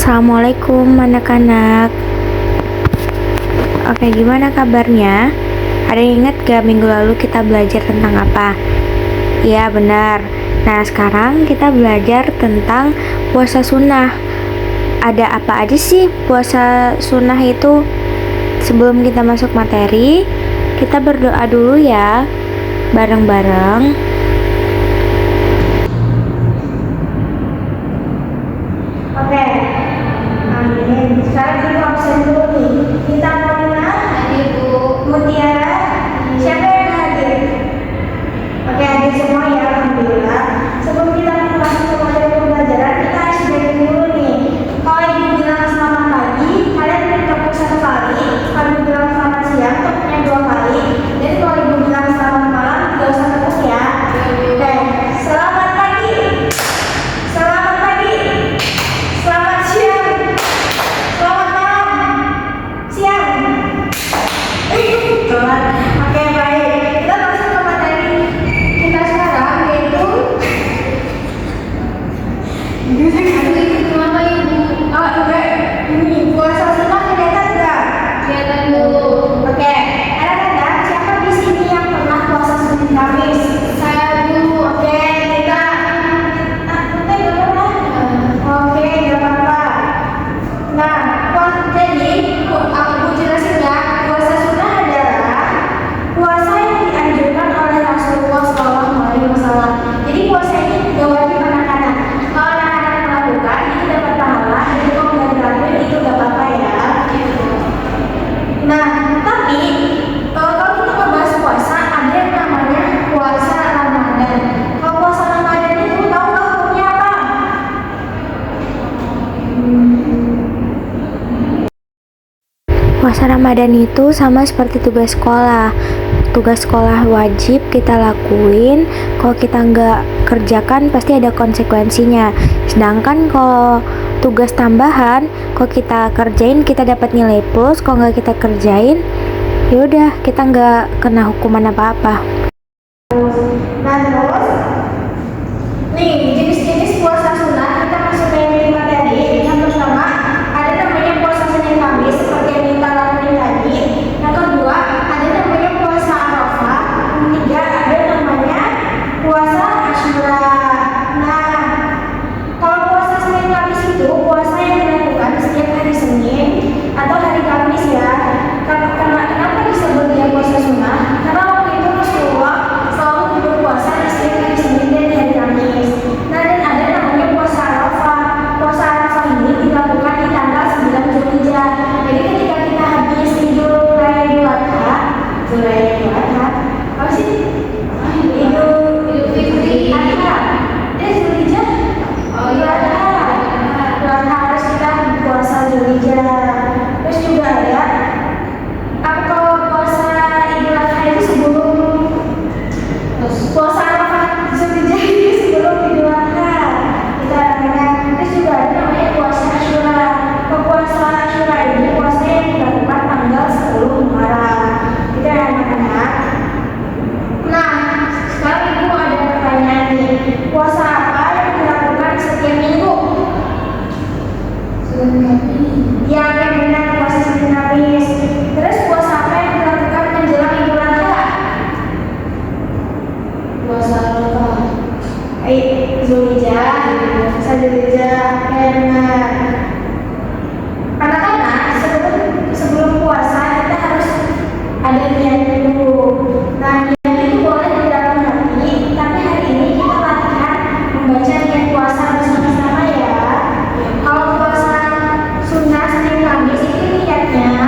Assalamualaikum anak-anak. Oke, gimana kabarnya? Ada yang ingat gak minggu lalu kita belajar tentang apa? Iya, benar. Nah, sekarang kita belajar tentang puasa sunnah. Ada apa aja sih puasa sunnah itu? Sebelum kita masuk materi, kita berdoa dulu ya, bareng-bareng. Oke, amin. Sekarang kita absen dulu nih. Kita Paulina, Ibu Mutiara, siapa yang hadir? Oke, hadir semua ya, alhamdulillah. Sebelum kita masuk ke materi pembelajaran, kita harus break dulu nih. Kalau Ibu bilang selamat pagi, kalian tepuk satu kali. Kalau Ibu bilang selamat siang, tepuknya 2 kali. Dan kalau Ibu bilang selamat malam, gak usah tepuk ya. Oke, selamat pagi. Selamat pagi. Selamat siang. Selamat malam. Siang. Oke, baik. Kita masuk ke materi kita sekarang, yaitu kenapa Ibu? Oh, oke. Ini puasa sunnah kelihatan enggak? Kelihatan dulu. Oke. Anak-anak, siapa di sini yang pernah puasa Senin Kamis? Saya dulu. Oke, kita oke, nggak pernah. Oke, nggak apa-apa. Nah, jadi aku jelasin ya. Puasa sunnah adalah puasa yang dianjurkan oleh Rasulullah SAW. Jadi puasa ini gak wajib anak-anak. Kalau anak-anak melakukan, itu dapat pahala. Jadi kalau nggak dilakuin, itu gak apa-apa ya. Nah, tapi kalau kita membahas puasa, ada yang namanya puasa Ramadan. Kalau puasa Ramadan itu tahu nggak hukumnya apa? Puasa Ramadan itu sama seperti tugas sekolah. Tugas sekolah wajib kita lakuin. Kalau kita nggak kerjakan, pasti ada konsekuensinya. Sedangkan kalau tugas tambahan, kalau kita kerjain, kita dapat nilai plus. Kalau nggak kita kerjain, yaudah kita nggak kena hukuman apa-apa. Nah, terus nih jenis-jenis puasa sunnah kita masuk ke yang materi. Yang pertama ada namanya puasa Senin Kamis seperti yang kita lakuin tadi. Yang kedua ada namanya puasa Arafah. Yang ketiga ada namanya puasa Asyura. Nah, kalau puasa Senin Kamis itu puasa yang dilakukan setiap hari Senin atau hari Kamis ya. Kenapa disebut dia puasa sunnah? Karena waktu itu Rasulullah selalu berpuasa di setiap hari Senin dan hari Kamis. Nah, dan ada namanya puasa Arafah. Puasa Arafah ini dilakukan di tanggal 9 Zulhijjah. Jadi ketika kita habis Idul Raya Idul Adha, apa sih? Idul Fitri. Adha. Zulhijjah. Idul Adha. Idul Adha harus kita puasa Zulhijjah. Terus juga ada kalau puasa Idul Adha itu sebelum puasa Arafah, Zulhijjah itu sebelum Idul Adha. Kita akan terus juga ada namanya puasa Asyura. Puasa Asyura ini puasa yang dilakukan tanggal 10 Muharram. Itu ya anak-anak. Nah, sekarang Ibu ada pertanyaan nih. Puasa apa yang dilakukan setiap minggu? Senin Kamis. Ya, yang benar puasa Senin Kamis. Terus puasa apa yang dilakukan menjelang Idul Adha? Puasa Arafah. Zulhijjah. Puasa Zulhijjah. Benar. Anak-anak, sebelum puasa kita harus ada niat dulu. Nah, niat itu boleh di dalam hati, tapi hari ini kita latihan membaca niat puasa bersama-sama ya. Kalau puasa sunnah Senin Kamis itu niatnya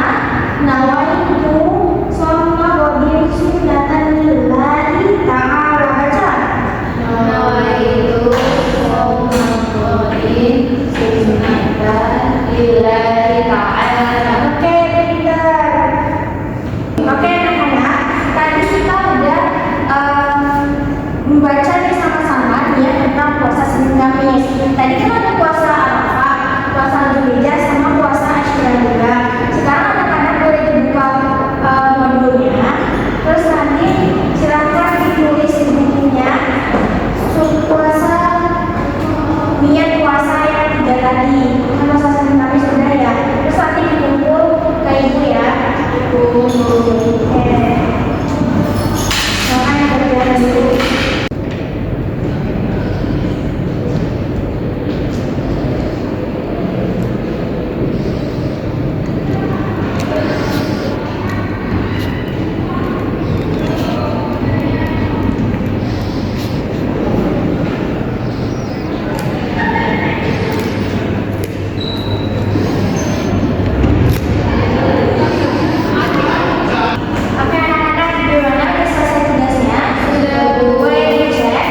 nawaitu sholma godin sunnatan lillahi ta'ala. Baca. Nawaitu sholma godin sunnatan lillahi ta'ala. Oke, pintar. Oke, anak-anak. Makanya kerjaan dulu. Oke anak-anak, gimana udah selesai tugasnya? Sudah boleh dicek.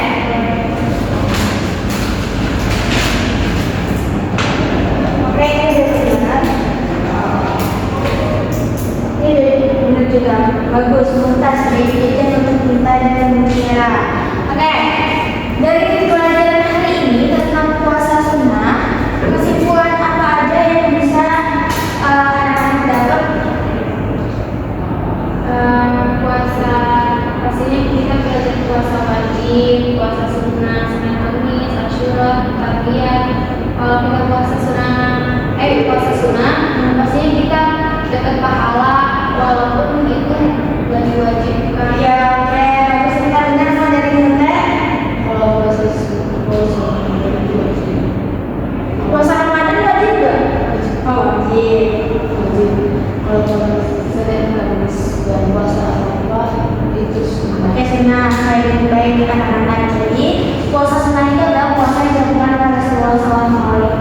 Oke, ini udah benar. Ini udah benar juga. Bagus, tuntas. Jadi kita untuk kita dan dunia. Oke, dari pelajaran hari ini tentang puasa sunnah, kesimpulan apa aja yang bisa anak-anak dapat? Puasa pastinya kita belajar puasa wajib, puasa sunnah, Senin Kamis, Asyura, Tarwiyah. Kalau kita puasa sunnah, pastinya kita dapat pahala walaupun itu nggak diwajibkan. Ya, oke, bagus, kita dengar sama dari Nunda. Kalau puasa Puasa Ramadan wajib nggak? Oh, wajib. kalau Senin Kamis dan puasa apa itu sunnah. Oke, sunnah. Baik anak-anak. Jadi puasa sunnah itu adalah puasa yang dilakukan oleh Rasulullah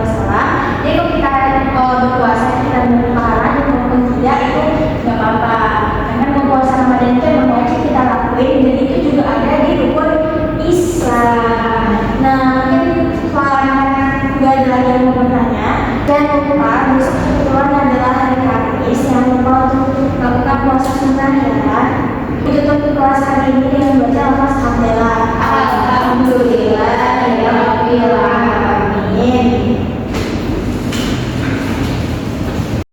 SAW. Jadi kalau kita berpuasa kita berpahala maupun tidak itu nggak apa-apa. Karena mau puasa Ramadan itu memang wajib kita lakuin dan itu juga ada di rukun Islam. Nah, mungkin kalau anak-anak nggak ada lagi yang mau bertanya, jangan lupa besok kebetulan adalah hari Kamis, jangan lupa untuk melakukan puasa sunnah ya.